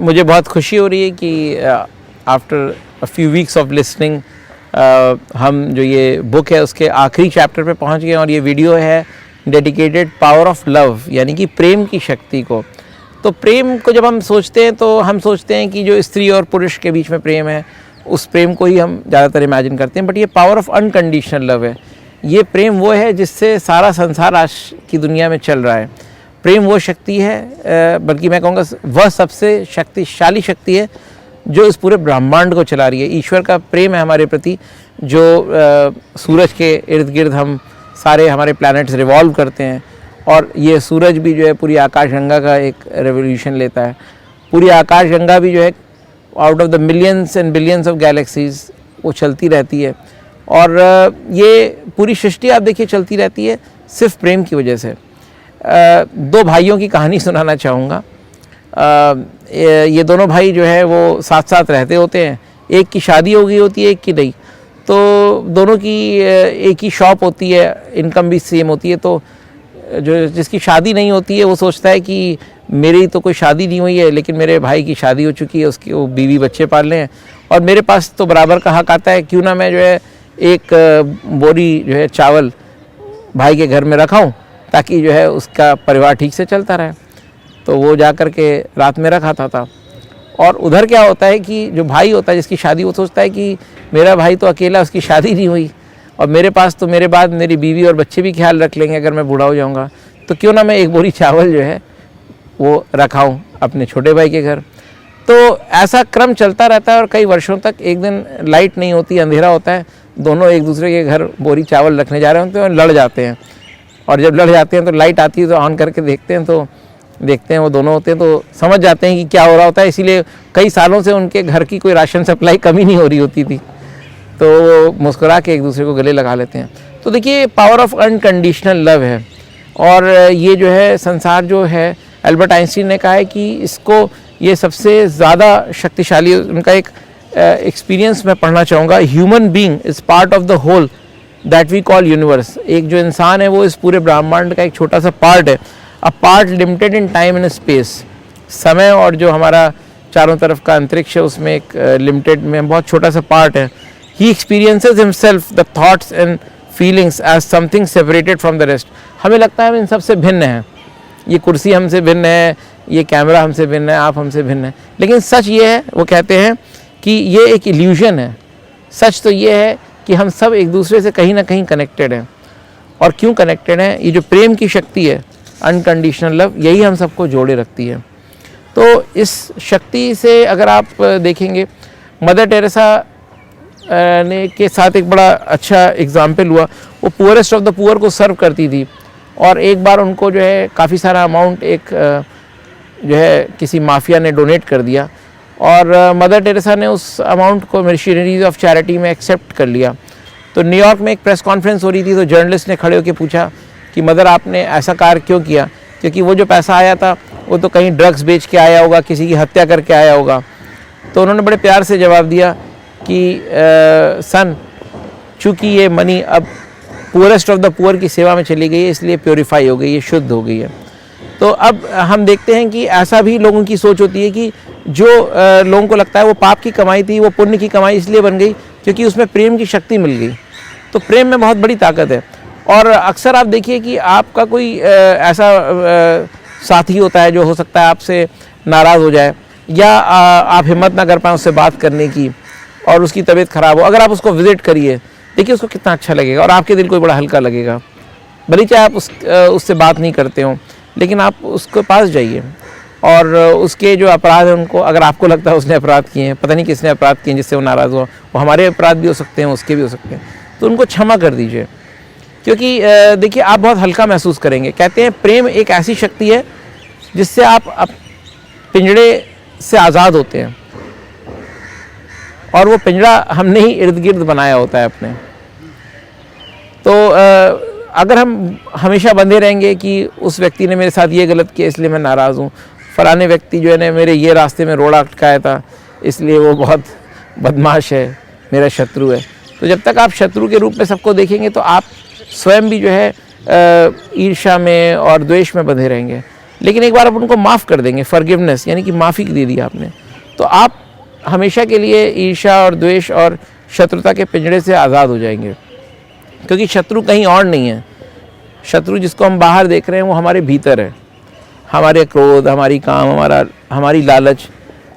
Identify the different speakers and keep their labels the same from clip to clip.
Speaker 1: मुझे बहुत खुशी हो रही है कि after a few weeks of listening हम जो ये बुक है उसके आखिरी चैप्टर पे पहुंच गए और ये वीडियो है डेडिकेटेड पावर ऑफ लव, यानी कि प्रेम की शक्ति को। तो प्रेम को जब हम सोचते हैं तो हम सोचते हैं कि जो स्त्री और पुरुष के बीच में प्रेम है उस प्रेम को ही हम ज़्यादातर इमेजिन करते हैं, बट ये पावर ऑफ अनकंडीशनल लव है। ये प्रेम वो है जिससे सारा संसार आज की दुनिया में चल रहा है। प्रेम वो शक्ति है, बल्कि मैं कहूँगा वह सबसे शक्तिशाली शक्ति है जो इस पूरे ब्रह्मांड को चला रही है। ईश्वर का प्रेम है हमारे प्रति, जो सूरज के इर्द गिर्द हम सारे हमारे प्लैनेट्स रिवॉल्व करते हैं, और ये सूरज भी जो है पूरी आकाशगंगा का एक रेवोल्यूशन लेता है। पूरी आकाशगंगा भी जो है out of the millions and billions of galaxies वो चलती रहती है, और ये पूरी सृष्टि आप देखिए चलती रहती है सिर्फ प्रेम की वजह से। दो भाइयों की कहानी सुनाना चाहूँगा। ये दोनों भाई जो है वो साथ साथ रहते होते हैं। एक की शादी हो गई होती है, एक की नहीं, तो दोनों की एक ही शॉप होती है, इनकम भी सेम होती है। तो जो जिसकी शादी नहीं होती है वो सोचता है कि मेरी तो कोई शादी नहीं हुई है, लेकिन मेरे भाई की शादी हो चुकी है, उसकी वो बीवी बच्चे पाल रहे हैं, और मेरे पास तो बराबर का हक आता है, क्यों ना मैं जो है एक बोरी जो है चावल भाई के घर में रखाऊँ ताकि जो है उसका परिवार ठीक से चलता रहे। तो वो जा कर के रात में रखा था। और उधर क्या होता है कि जो भाई होता है जिसकी शादी, वो सोचता है कि मेरा भाई तो अकेला, उसकी शादी नहीं हुई, और मेरे पास तो मेरे बाद मेरी बीवी और बच्चे भी ख्याल रख लेंगे अगर मैं बूढ़ा हो जाऊंगा, तो क्यों ना मैं एक बोरी चावल जो है वो रखाऊं अपने छोटे भाई के घर। तो ऐसा क्रम चलता रहता है और कई वर्षों तक। एक दिन लाइट नहीं होती, अंधेरा होता है, दोनों एक दूसरे के घर बोरी चावल रखने जा रहे होते हैं और लड़ जाते हैं। और जब लड़ जाते हैं तो लाइट आती है तो ऑन करके देखते हैं, तो देखते हैं वो दोनों होते हैं, तो समझ जाते हैं कि क्या हो रहा होता है। इसीलिए कई सालों से उनके घर की कोई राशन सप्लाई कमी नहीं हो रही होती थी, तो वो मुस्कुरा के एक दूसरे को गले लगा लेते हैं। तो देखिए पावर ऑफ अनकंडीशनल लव है, और ये जो है संसार जो है, एल्बर्ट आइंस्टीन ने कहा है कि इसको ये सबसे ज़्यादा शक्तिशाली, उनका एक एक्सपीरियंस मैं पढ़ना चाहूँगा। Human being is part of the whole that we call universe. एक जो इंसान है वो इस पूरे ब्रह्मांड का एक छोटा सा पार्ट है, a part limited in time and space. समय और जो हमारा चारों तरफ का अंतरिक्ष है उसमें एक लिमिटेड में बहुत छोटा सा पार्ट है। He experiences himself the thoughts and feelings as something separated from the rest. हमें लगता है हम इन सबसे भिन्न हैं, ये कुर्सी हमसे भिन्न है, ये कैमरा हमसे भिन्न है, आप हमसे भिन्न है, लेकिन सच ये है, वो कहते हैं कि ये एक इल्यूजन है। सच तो ये है कि हम सब एक दूसरे से कहीं ना कहीं कनेक्टेड हैं। और क्यों कनेक्टेड हैं? ये जो प्रेम की शक्ति है, अनकंडीशनल लव, यही हम सबको जोड़े रखती है। तो इस शक्ति से अगर आप देखेंगे, मदर टेरेसा ने के साथ एक बड़ा अच्छा एग्जाम्पल हुआ। वो पुअरेस्ट ऑफ द पुअर को सर्व करती थी, और एक बार उनको जो है काफ़ी सारा अमाउंट एक जो है किसी माफिया ने डोनेट कर दिया, और मदर टेरेसा ने उस अमाउंट को मिशनरीज ऑफ चैरिटी में एक्सेप्ट कर लिया। तो न्यूयॉर्क में एक प्रेस कॉन्फ्रेंस हो रही थी, तो जर्नलिस्ट ने खड़े होकर पूछा कि मदर आपने ऐसा कार्य क्यों किया? क्योंकि वो जो पैसा आया था वो तो कहीं ड्रग्स बेच के आया होगा, किसी की हत्या करके आया होगा। तो उन्होंने बड़े प्यार से जवाब दिया कि सन, चूँकि ये मनी अब पुअरेस्ट ऑफ द पुअर की सेवा में चली गई है, इसलिए प्योरीफाई हो गई है, शुद्ध हो गई है। तो अब हम देखते हैं कि ऐसा भी लोगों की सोच होती है कि जो लोगों को लगता है वो पाप की कमाई थी, वो पुण्य की कमाई इसलिए बन गई क्योंकि उसमें प्रेम की शक्ति मिल गई। तो प्रेम में बहुत बड़ी ताकत है। और अक्सर आप देखिए कि आपका कोई ऐसा साथी होता है जो हो सकता है आपसे नाराज़ हो जाए, या आप हिम्मत ना कर पाएँ उससे बात करने की, और उसकी तबीयत ख़राब हो। अगर आप उसको विज़िट करिए, देखिए उसको कितना अच्छा लगेगा, और आपके दिल को बड़ा हल्का लगेगा। भले चाहे आप उससे बात नहीं करते हो, लेकिन आप उसके पास जाइए, और उसके जो अपराध हैं उनको, अगर आपको लगता है उसने अपराध किए हैं, पता नहीं किसने अपराध किए हैं जिससे वो नाराज़ हुआ, वो हमारे अपराध भी हो सकते हैं, उसके भी हो सकते हैं, तो उनको क्षमा कर दीजिए। क्योंकि देखिए आप बहुत हल्का महसूस करेंगे। कहते हैं प्रेम एक ऐसी शक्ति है जिससे आप पिंजड़े से आज़ाद होते हैं, और वो पिंजड़ा हमने ही इर्द गिर्द बनाया होता है अपने। तो अगर हम हमेशा बंधे रहेंगे कि उस व्यक्ति ने मेरे साथ ये गलत किया इसलिए मैं नाराज़ हूँ, फलाने व्यक्ति जो है ने मेरे ये रास्ते में रोड़ा अटकाया था इसलिए वो बहुत बदमाश है, मेरा शत्रु है, तो जब तक आप शत्रु के रूप में सबको देखेंगे तो आप स्वयं भी जो है ईर्ष्या में और द्वेष में बंधे रहेंगे। लेकिन एक बार आप उनको माफ़ कर देंगे, फॉरगिवनेस यानी कि माफ़ी दे दी आपने, तो आप हमेशा के लिए ईर्ष्या और द्वेष और शत्रुता के पिंजड़े से आज़ाद हो जाएंगे। क्योंकि शत्रु कहीं और नहीं है, शत्रु जिसको हम बाहर देख रहे हैं वो हमारे भीतर है। हमारे क्रोध, हमारी काम, हमारी लालच,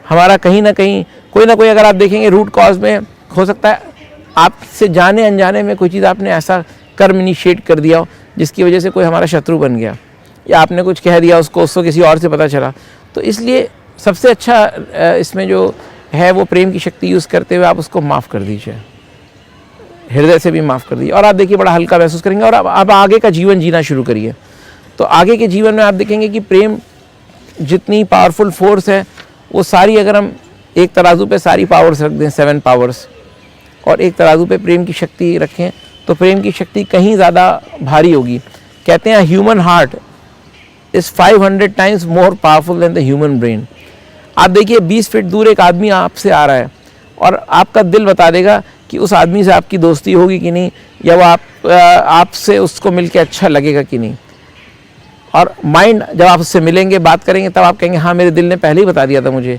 Speaker 1: हमारा कहीं ना कहीं कोई ना कोई, अगर आप देखेंगे रूट कॉज में हो सकता है आपसे जाने अनजाने में कोई चीज़ आपने ऐसा कर्म इनिशिएट कर दिया हो जिसकी वजह से कोई हमारा शत्रु बन गया, या आपने कुछ कह दिया उसको किसी और से पता चला। तो इसलिए सबसे अच्छा इसमें जो है वो प्रेम की शक्ति यूज़ करते हुए आप उसको माफ़ कर दीजिए, हृदय से भी माफ़ कर दीजिए, और आप देखिए बड़ा हल्का महसूस करेंगे और आप आगे का जीवन जीना शुरू करिए। तो आगे के जीवन में आप देखेंगे कि प्रेम जितनी पावरफुल फोर्स है वो सारी, अगर हम एक तराजू पे सारी पावर्स रख दें, 7 पावर्स, और एक तराजू पे प्रेम की शक्ति रखें, तो प्रेम की शक्ति कहीं ज़्यादा भारी होगी। कहते हैं human heart is 500 times more powerful than the human brain. आप देखिए 20 फीट दूर एक आदमी आपसे आ रहा है और आपका दिल बता देगा कि उस आदमी से आपकी दोस्ती होगी कि नहीं, या वो आपसे उसको मिलके अच्छा लगेगा कि नहीं। और माइंड जब आप उससे मिलेंगे, बात करेंगे, तब आप कहेंगे हाँ मेरे दिल ने पहले ही बता दिया था मुझे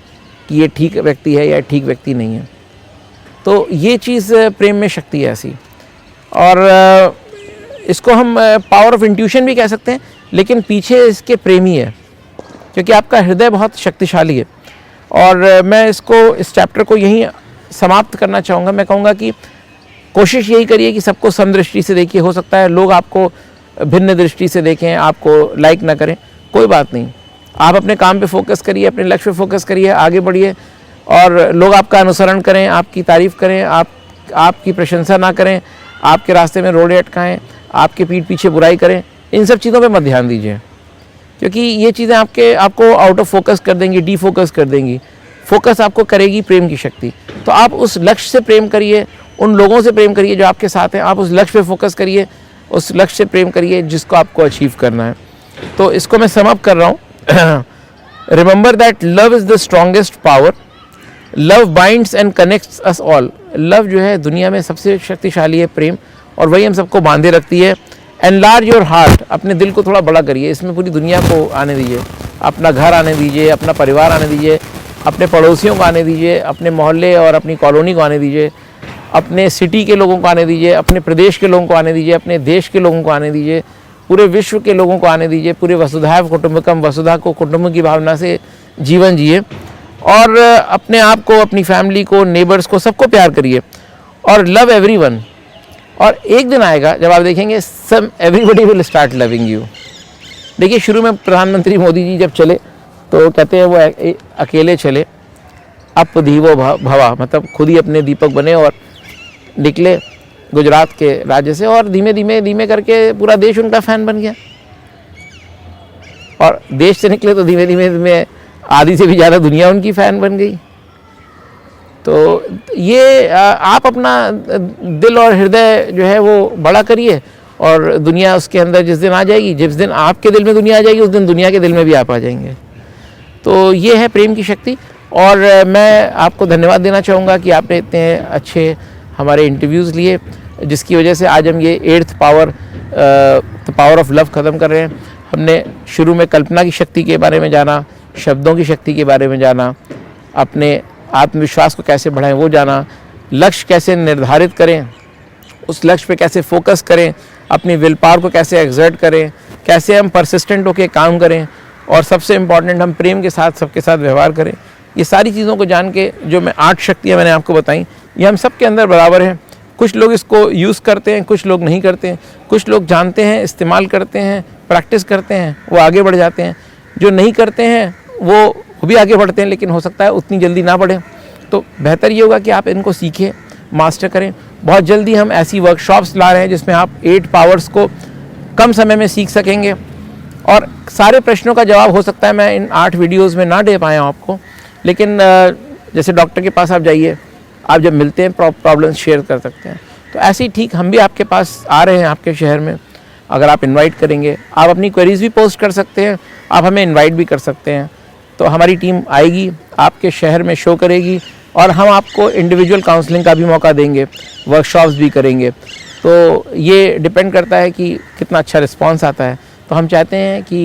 Speaker 1: कि ये ठीक व्यक्ति है या ठीक व्यक्ति नहीं है। तो ये चीज़ प्रेम में शक्ति है ऐसी, और इसको हम पावर ऑफ इंट्यूशन भी कह सकते हैं, लेकिन पीछे इसके प्रेमी है, क्योंकि आपका हृदय बहुत शक्तिशाली है। और मैं इस चैप्टर को यहीं समाप्त करना चाहूँगा। मैं कहूँगा कि कोशिश यही करिए कि सबको समदृष्टि से देखिए। हो सकता है लोग आपको भिन्न दृष्टि से देखें, आपको लाइक ना करें, कोई बात नहीं, आप अपने काम पे फोकस करिए, अपने लक्ष्य पे फोकस करिए, आगे बढ़िए, और लोग आपका अनुसरण करें, आपकी तारीफ़ करें, आपकी प्रशंसा ना करें, आपके रास्ते में रोड़े अटकाएं, आपके पीठ पीछे बुराई करें, इन सब चीज़ों पे मत ध्यान दीजिए, क्योंकि ये चीज़ें आपको आउट ऑफ फोकस कर देंगी, डीफोकस कर देंगी। फोकस आपको करेगी प्रेम की शक्ति। तो आप उस लक्ष्य से प्रेम करिए, उन लोगों से प्रेम करिए जो आपके साथ हैं, आप उस लक्ष्य पे फोकस करिए, उस लक्ष्य से प्रेम करिए जिसको आपको अचीव करना है। तो इसको मैं सम अप कर रहा हूँ। Remember that love is the strongest power, love binds and connects us all. Love जो है दुनिया में सबसे शक्तिशाली है प्रेम, और वही हम सबको बांधे रखती है। एनलार्ज योर हार्ट, अपने दिल को थोड़ा बड़ा करिए, इसमें पूरी दुनिया को आने दीजिए, अपना घर आने दीजिए, अपना परिवार आने दीजिए, अपने पड़ोसियों को आने दीजिए, अपने मोहल्ले और अपनी कॉलोनी को आने दीजिए, अपने सिटी के लोगों को आने दीजिए, अपने प्रदेश के लोगों को आने दीजिए, अपने देश के लोगों को आने दीजिए, पूरे विश्व के लोगों को आने दीजिए। पूरे वसुधैव कुटुंबकम, वसुधा को कुटुंब की भावना से जीवन जिए, और अपने आप को, अपनी फैमिली को, नेबर्स को, सबको प्यार करिए, और लव एवरीवन। और एक दिन आएगा जब आप देखेंगे सब everybody will start loving you. देखिए शुरू में प्रधानमंत्री मोदी जी जब चले तो कहते हैं वो अकेले चले, अप दीवो भवा, मतलब खुद ही अपने दीपक बने और निकले गुजरात के राज्य से, और धीमे धीमे करके पूरा देश उनका फ़ैन बन गया। और देश से निकले तो धीमे धीमे आधी से भी ज़्यादा दुनिया उनकी फ़ैन बन गई। तो ये आप अपना दिल और हृदय जो है वो बड़ा करिए, और दुनिया उसके अंदर जिस दिन आ जाएगी, जिस दिन आपके दिल में दुनिया आ जाएगी, उस दिन दुनिया के दिल में भी आप आ जाएंगे। तो ये है प्रेम की शक्ति। और मैं आपको धन्यवाद देना चाहूँगा कि आपने इतने अच्छे हमारे इंटरव्यूज़ लिए, जिसकी वजह से आज हम ये 8th power, the power of love ख़त्म कर रहे हैं। हमने शुरू में कल्पना की शक्ति के बारे में जाना, शब्दों की शक्ति के बारे में जाना, अपने आत्मविश्वास को कैसे बढ़ाएं वो जाना, लक्ष्य कैसे निर्धारित करें, उस लक्ष्य पे कैसे फोकस करें, अपनी विल पावर को कैसे एक्सर्ट करें, कैसे हम परसिस्टेंट होकर काम करें, और सबसे इम्पॉर्टेंट हम प्रेम के साथ सबके साथ व्यवहार करें। ये सारी चीज़ों को जान के जो 8 शक्तियाँ मैंने आपको बताई, ये हम सब के अंदर बराबर हैं। कुछ लोग इसको यूज़ करते हैं, कुछ लोग नहीं करते हैं, कुछ लोग जानते हैं, इस्तेमाल करते हैं, प्रैक्टिस करते हैं, वो आगे बढ़ जाते हैं। जो नहीं करते हैं वो भी आगे बढ़ते हैं, लेकिन हो सकता है उतनी जल्दी ना बढ़ें। तो बेहतर ये होगा कि आप इनको सीखें, मास्टर करें। बहुत जल्दी हम ऐसी वर्कशॉप्स ला रहे हैं जिसमें आप 8 पावर्स को कम समय में सीख सकेंगे, और सारे प्रश्नों का जवाब हो सकता है मैं इन 8 वीडियोज़ में ना दे पाया हूँ आपको, लेकिन जैसे डॉक्टर के पास आप जाइए, आप जब मिलते हैं प्रॉब्लम्स शेयर कर सकते हैं। तो ऐसे ही ठीक हम भी आपके पास आ रहे हैं आपके शहर में, अगर आप इनवाइट करेंगे, आप अपनी क्वेरीज भी पोस्ट कर सकते हैं, आप हमें इनवाइट भी कर सकते हैं। तो हमारी टीम आएगी, आपके शहर में शो करेगी, और हम आपको इंडिविजुअल काउंसलिंग का भी मौका देंगे, वर्कशॉप्स भी करेंगे। तो ये डिपेंड करता है कि कितना अच्छा रिस्पांस आता है। तो हम चाहते हैं कि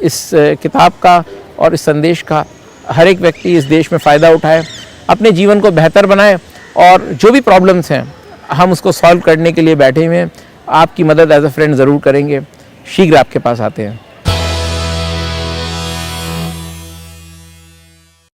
Speaker 1: इस किताब का और इस संदेश का हर एक व्यक्ति इस देश में फ़ायदा उठाए, अपने जीवन को बेहतर बनाए, और जो भी प्रॉब्लम्स हैं हम उसको सॉल्व करने के लिए बैठे हुए हैं। आपकी मदद एज अ फ्रेंड ज़रूर करेंगे, शीघ्र आपके पास आते हैं।